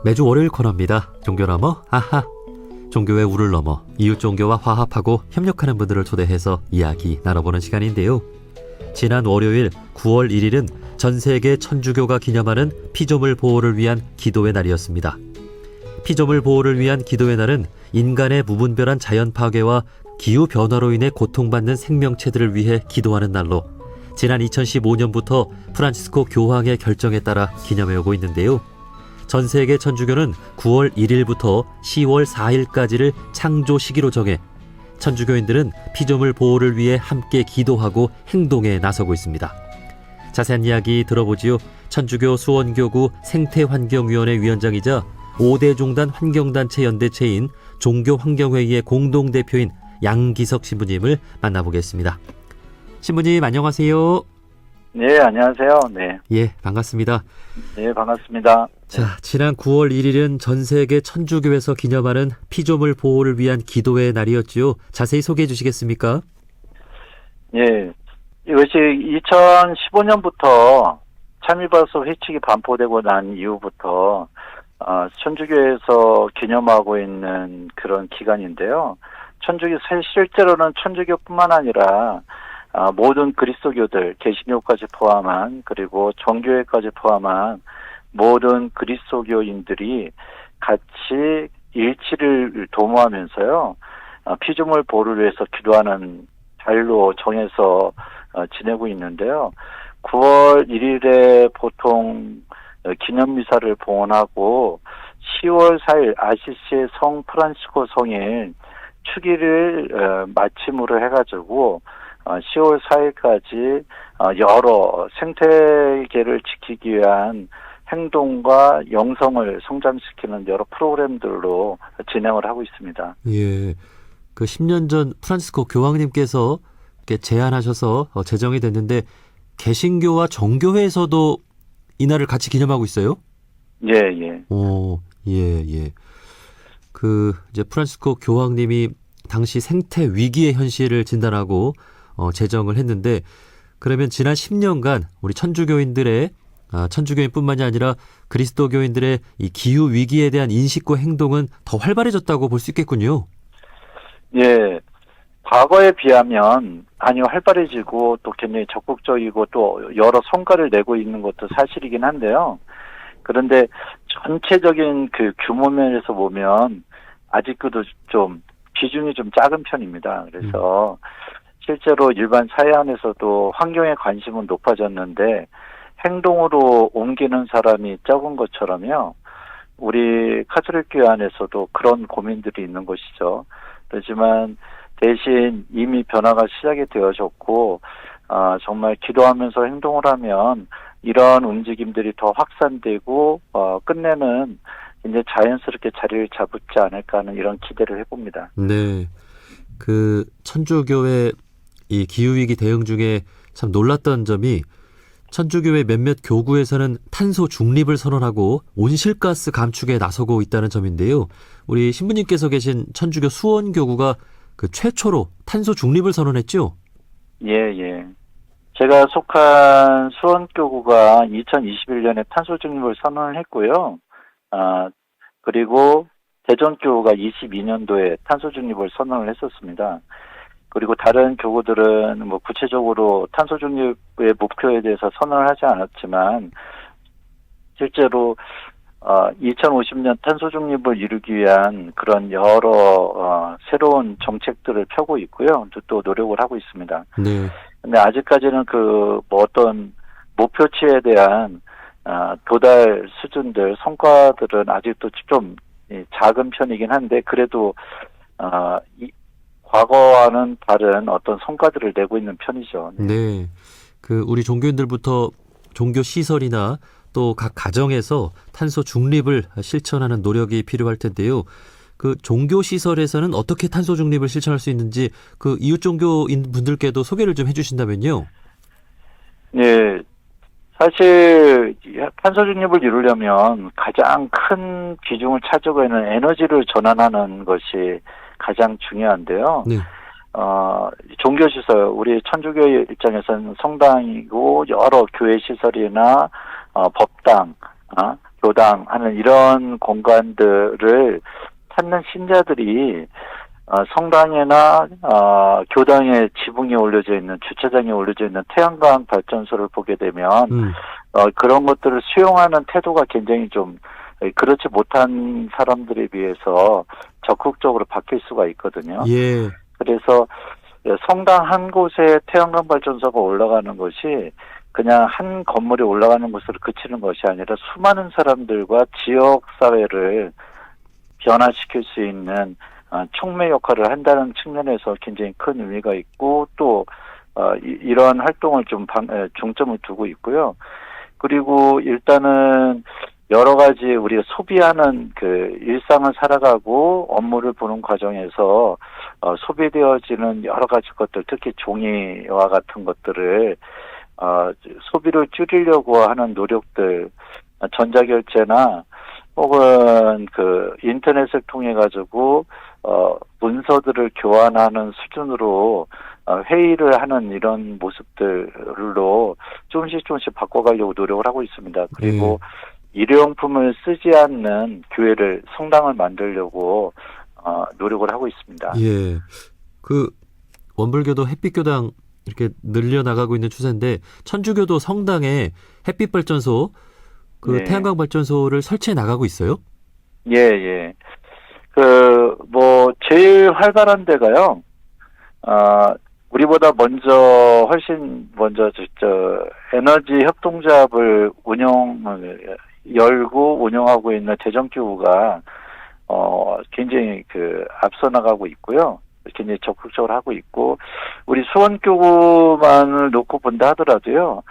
매주 월요일 코너입니다. 종교너머 아하. 종교의 우를 넘어 이웃 종교와 화합하고 협력하는 분들을 초대해서 이야기 나눠보는 시간인데요. 지난 월요일 9월 1일은 전 세계 천주교가 기념하는 피조물 보호를 위한 기도의 날이었습니다. 피조물 보호를 위한 기도의 날은 인간의 무분별한 자연 파괴와 기후변화로 인해 고통받는 생명체들을 위해 기도하는 날로 지난 2015년부터 프란치스코 교황의 결정에 따라 기념해오고 있는데요. 전 세계 천주교는 9월 1일부터 10월 4일까지를 창조 시기로 정해 천주교인들은 피조물 보호를 위해 함께 기도하고 행동에 나서고 있습니다. 자세한 이야기 들어보지요. 천주교 수원교구 생태환경위원회 위원장이자 5대 종단 환경단체 연대체인 종교환경회의의 공동대표인 양기석 신부님을 만나보겠습니다. 신부님 안녕하세요. 네, 안녕하세요. 네. 예, 반갑습니다. 네, 반갑습니다. 자, 지난 9월 1일은 전 세계 천주교에서 기념하는 피조물 보호를 위한 기도의 날이었지요. 자세히 소개해 주시겠습니까? 예, 이것이 2015년부터 참이발소 회칙이 반포되고 난 이후부터 천주교에서 기념하고 있는 그런 기간인데요. 실제로는 천주교뿐만 아니라 모든 그리스도교들, 개신교까지 포함한, 그리고 정교회까지 포함한 모든 그리스도교인들이 같이 일치를 도모하면서요, 피조물 보호를 위해서 기도하는 달로 정해서 지내고 있는데요. 9월 1일에 보통 기념미사를 봉헌하고 10월 4일 아시시의 성 프란시스코 성일 축일을 마침으로 해가지고 10월 4일까지 여러 생태계를 지키기 위한 행동과 영성을 성장시키는 여러 프로그램들로 진행을 하고 있습니다. 예, 그 10년 전 프란치스코 교황님께서 이렇게 제안하셔서 제정이 됐는데 개신교와 정교회에서도 이날을 같이 기념하고 있어요? 예, 예. 예. 그 이제 프란치스코 교황님이 당시 생태 위기의 현실을 진단하고 제정을 했는데, 그러면 지난 10년간 우리 천주교인뿐만이 아니라 그리스도교인들의 이 기후 위기에 대한 인식과 행동은 더 활발해졌다고 볼 수 있겠군요. 예. 과거에 비하면 활발해지고 또 굉장히 적극적이고 또 여러 성과를 내고 있는 것도 사실이긴 한데요. 그런데 전체적인 그 규모 면에서 보면 아직도 좀 비중이 좀 작은 편입니다. 그래서 실제로 일반 사회 안에서도 환경에 관심은 높아졌는데 행동으로 옮기는 사람이 적은 것처럼요. 우리 카톨릭 교회 안에서도 그런 고민들이 있는 것이죠. 그렇지만 대신 이미 변화가 시작이 되어졌고 정말 기도하면서 행동을 하면 이런 움직임들이 더 확산되고 끝내는 이제 자연스럽게 자리를 잡지 않을까 하는 이런 기대를 해봅니다. 네, 그 천주교회 이 기후위기 대응 중에 참 놀랐던 점이 천주교회 몇몇 교구에서는 탄소 중립을 선언하고 온실가스 감축에 나서고 있다는 점인데요. 우리 신부님께서 계신 천주교 수원교구가 그 최초로 탄소 중립을 선언했죠? 예. 제가 속한 수원교구가 2021년에 탄소 중립을 선언을 했고요. 그리고 대전교구가 22년도에 탄소 중립을 선언을 했었습니다. 그리고 다른 교구들은 구체적으로 탄소 중립의 목표에 대해서 선언을 하지 않았지만 실제로 2050년 탄소 중립을 이루기 위한 그런 여러 새로운 정책들을 펴고 있고요. 또 노력을 하고 있습니다. 네. 근데 아직까지는 어떤 목표치에 대한 도달 수준들, 성과들은 아직도 좀 작은 편이긴 한데 그래도 과거와는 다른 어떤 성과들을 내고 있는 편이죠. 네. 그 우리 종교인들부터 종교 시설이나 또 각 가정에서 탄소 중립을 실천하는 노력이 필요할 텐데요. 그 종교 시설에서는 어떻게 탄소 중립을 실천할 수 있는지 그 이웃 종교인 분들께도 소개를 좀 해주신다면요. 네. 사실 탄소 중립을 이루려면 가장 큰 비중을 차지하고 있는 에너지를 전환하는 것이 가장 중요한데요. 네. 종교시설, 우리 천주교의 입장에서는 성당이고 여러 교회 시설이나 법당, 교당 하는 이런 공간들을 찾는 신자들이 성당이나 교당의 지붕에 올려져 있는 주차장에 올려져 있는 태양광 발전소를 보게 되면 그런 것들을 수용하는 태도가 굉장히 좀 그렇지 못한 사람들에 비해서 적극적으로 바뀔 수가 있거든요. 예. 그래서 성당 한 곳에 태양광 발전소가 올라가는 것이 그냥 한 건물에 올라가는 것으로 그치는 것이 아니라 수많은 사람들과 지역 사회를 변화시킬 수 있는 촉매 역할을 한다는 측면에서 굉장히 큰 의미가 있고 또 이러한 활동을 좀 중점을 두고 있고요. 그리고 일단은 여러 가지 우리가 소비하는 그 일상을 살아가고 업무를 보는 과정에서 소비되어지는 여러 가지 것들, 특히 종이와 같은 것들을 소비를 줄이려고 하는 노력들, 전자결제나 혹은 그 인터넷을 통해 가지고 문서들을 교환하는 수준으로 회의를 하는 이런 모습들로 조금씩 바꿔가려고 노력을 하고 있습니다. 그리고 일회용품을 쓰지 않는 교회를 성당을 만들려고 노력을 하고 있습니다. 예. 그 원불교도 햇빛교당 이렇게 늘려 나가고 있는 추세인데 천주교도 성당에 햇빛 발전소 그 네. 태양광 발전소를 설치해 나가고 있어요? 예. 제일 활발한 데가요, 우리보다 훨씬 먼저, 에너지 협동조합을 열고 운영하고 있는 대전교구가, 굉장히 앞서 나가고 있고요. 굉장히 적극적으로 하고 있고, 우리 수원교구만을 놓고 본다 하더라도요,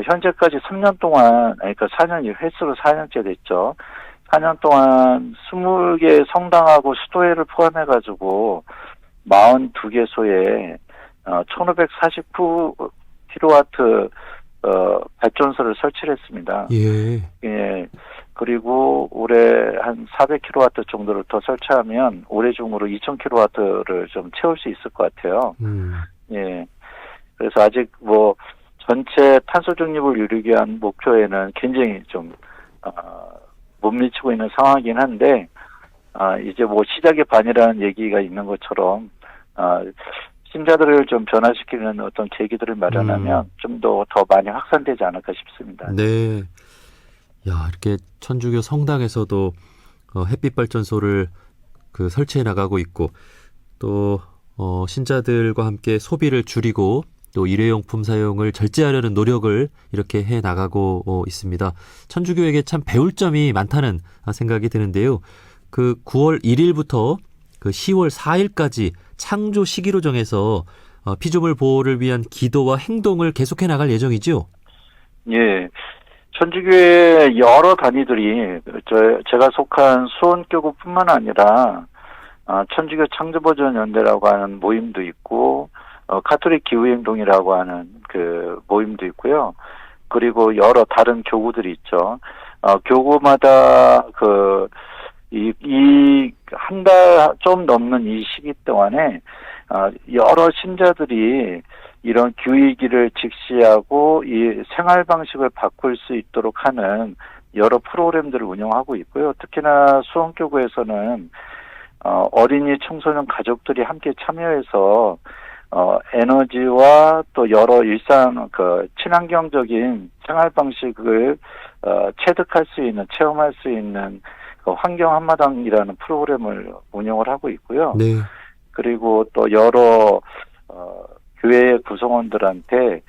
현재까지 3년 동안, 그러니까 4년이 횟수로 4년째 됐죠. 4년 동안 20개 성당하고 수도회를 포함해가지고 42개소에 1549kW 발전소를 설치를 했습니다. 예. 그리고 올해 한 400kW 정도를 더 설치하면 올해 중으로 2000kW를 좀 채울 수 있을 것 같아요. 예. 그래서 아직 전체 탄소 중립을 이루기 위한 목표에는 굉장히 좀 못 미치고 있는 상황이긴 한데 이제 시작의 반이라는 얘기가 있는 것처럼 신자들을 좀 변화시키는 어떤 계기들을 마련하면 좀 더 많이 확산되지 않을까 싶습니다. 네. 야, 이렇게 천주교 성당에서도 햇빛 발전소를 설치해 나가고 있고 또 신자들과 함께 소비를 줄이고 또 일회용품 사용을 절제하려는 노력을 이렇게 해 나가고 있습니다. 천주교에게 참 배울 점이 많다는 생각이 드는데요. 9월 1일부터 10월 4일까지 창조 시기로 정해서 피조물 보호를 위한 기도와 행동을 계속해 나갈 예정이죠? 예. 천주교의 여러 단위들이 제가 속한 수원교구뿐만 아니라 천주교 창조보존연대라고 하는 모임도 있고 가톨릭 기후행동이라고 하는 모임도 있고요. 그리고 여러 다른 교구들이 있죠. 교구마다 이 한 달 좀 넘는 이 시기 동안에 여러 신자들이 이런 기후위기를 직시하고 이 생활 방식을 바꿀 수 있도록 하는 여러 프로그램들을 운영하고 있고요. 특히나 수원교구에서는 어린이 청소년 가족들이 함께 참여해서 에너지와 또 여러 일상 친환경적인 생활 방식을 체득할 수 있는, 체험할 수 있는 환경 한마당이라는 프로그램을 운영을 하고 있고요. 네. 그리고 또 여러 교회 구성원들한테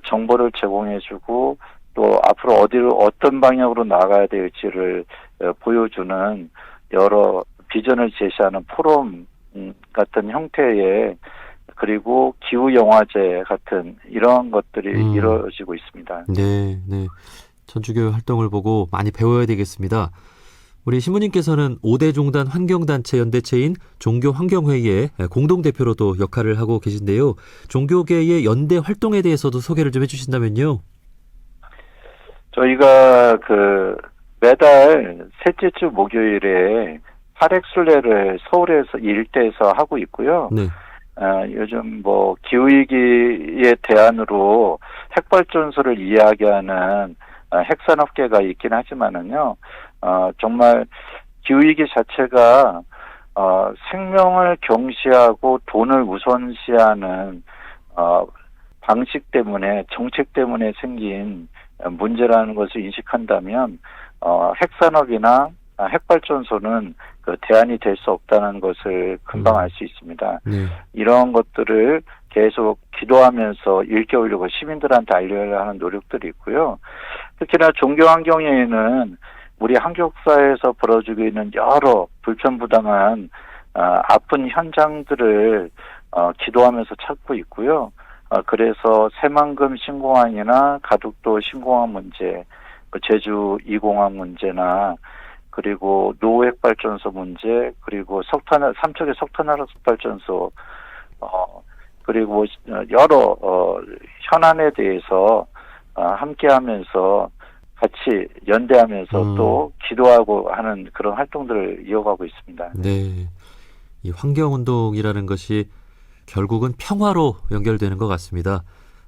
정보를 제공해주고 또 앞으로 어떤 방향으로 나가야 될지를 보여주는 여러 비전을 제시하는 포럼 같은 형태의 그리고 기후영화제 같은 이런 것들이 이루어지고 있습니다. 네. 천주교 활동을 보고 많이 배워야 되겠습니다. 우리 신부님께서는 5대 종단 환경단체 연대체인 종교환경회의의 공동대표로도 역할을 하고 계신데요. 종교계의 연대 활동에 대해서도 소개를 좀 해주신다면요. 저희가 매달 셋째 주 목요일에 활액순례를 서울에서 일대에서 하고 있고요. 네. 요즘 기후위기의 대안으로 핵발전소를 이야기하는 핵산업계가 있긴 하지만은요, 정말 기후위기 자체가 생명을 경시하고 돈을 우선시하는 방식 때문에, 정책 때문에 생긴 문제라는 것을 인식한다면 핵산업이나 핵발전소는 그 대안이 될 수 없다는 것을 금방 알 수 있습니다. 네. 이런 것들을 계속 기도하면서 일깨우려고 시민들한테 알려야 하는 노력들이 있고요. 특히나 종교 환경에는 우리 한국사회에서 벌어지고 있는 여러 불편부당한 아픈 현장들을 기도하면서 찾고 있고요. 그래서 새만금 신공항이나 가덕도 신공항 문제, 제주 2공항 문제나 그리고 노핵발전소 문제, 그리고 삼척의 석탄화력발전소, 그리고 여러 현안에 대해서 함께하면서 같이 연대하면서 또 기도하고 하는 그런 활동들을 이어가고 있습니다. 네. 이 환경운동이라는 것이 결국은 평화로 연결되는 것 같습니다.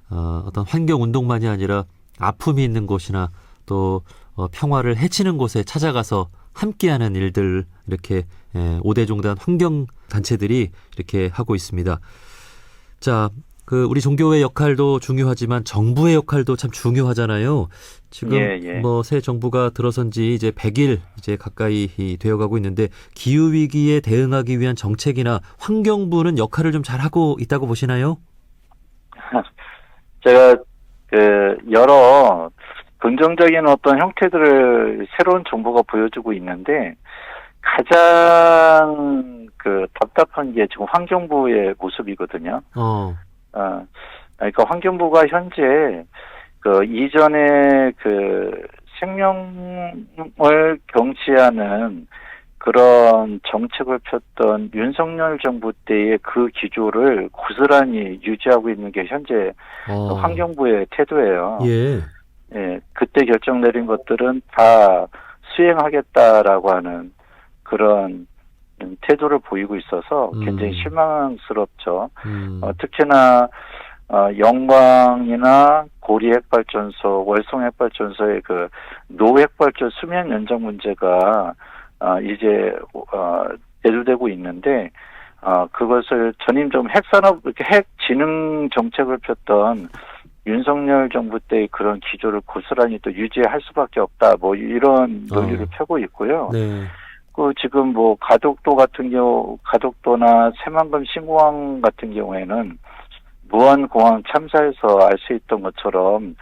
어떤 환경운동만이 아니라 아픔이 있는 곳이나 또 평화를 해치는 곳에 찾아가서 함께하는 일들, 이렇게 5대 종단 환경단체들이 이렇게 하고 있습니다. 자, 우리 종교의 역할도 중요하지만 정부의 역할도 참 중요하잖아요. 지금 뭐 새 정부가 들어선 지 이제 100일 이제 가까이 되어가고 있는데 기후 위기에 대응하기 위한 정책이나 환경부는 역할을 좀 잘하고 있다고 보시나요? 제가 여러 긍정적인 어떤 형태들을 새로운 정부가 보여주고 있는데 가장 답답한 게 지금 환경부의 모습이거든요. 그러니까 환경부가 현재 이전에 생명을 경시하는 그런 정책을 폈던 윤석열 정부 때의 그 기조를 고스란히 유지하고 있는 게 현재 환경부의 태도예요. 예. 예, 그때 결정 내린 것들은 다 수행하겠다라고 하는 그런 태도를 보이고 있어서 굉장히 실망스럽죠. 특히나 영광이나 고리 핵발전소, 월성 핵발전소의 노핵발전 수명 연장 문제가 이제 대두되고 있는데 그것을 전임정 핵산업 핵진흥 정책을 폈던 윤석열 정부 때의 그런 기조를 고스란히 또 유지할 수밖에 없다. 뭐 이런 논리를 펴고 있고요. 네. 지금 뭐 가덕도나 새만금 신공항 같은 경우에는 무한공항 참사에서 알 수 있던 것처럼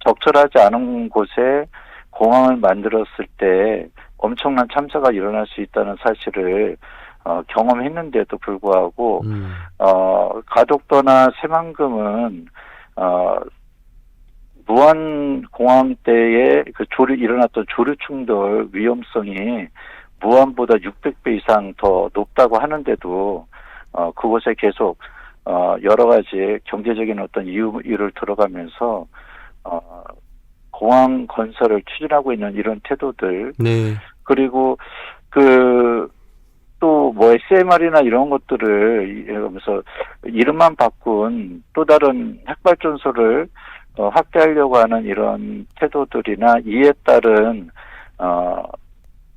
적절하지 않은 곳에 공항을 만들었을 때 엄청난 참사가 일어날 수 있다는 사실을 경험했는데도 불구하고 가덕도나 새만금은 무한공항 때에 일어났던 조류 충돌 위험성이 무한보다 600배 이상 더 높다고 하는데도 그곳에 계속 여러 가지 경제적인 어떤 이유를 들어가면서 공항 건설을 추진하고 있는 이런 태도들. 네. 그리고 또 뭐 SMR이나 이런 것들을 이러면서 이름만 바꾼 또 다른 핵발전소를 확대하려고 하는 이런 태도들이나 이에 따른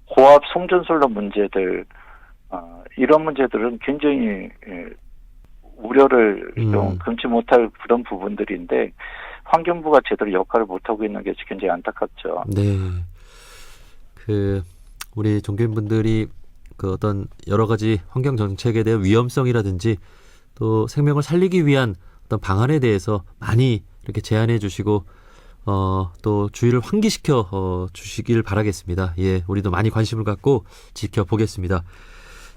고압 송전솔로 문제들, 이런 문제들은 굉장히 우려를 좀 금치 못할 그런 부분들인데 환경부가 제대로 역할을 못하고 있는 게 굉장히 안타깝죠. 네. 우리 종교인분들이 어떤 여러 가지 환경 정책에 대한 위험성이라든지 또 생명을 살리기 위한 어떤 방안에 대해서 많이 이렇게 제안해 주시고 또 주의를 환기시켜 주시길 바라겠습니다. 예, 우리도 많이 관심을 갖고 지켜보겠습니다.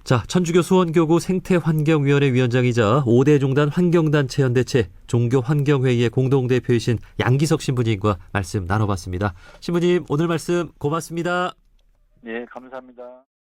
자, 천주교 수원교구 생태환경위원회 위원장이자 5대 종단 환경단체 연대체 종교환경회의의 공동대표이신 양기석 신부님과 말씀 나눠봤습니다. 신부님, 오늘 말씀 고맙습니다. 예, 감사합니다.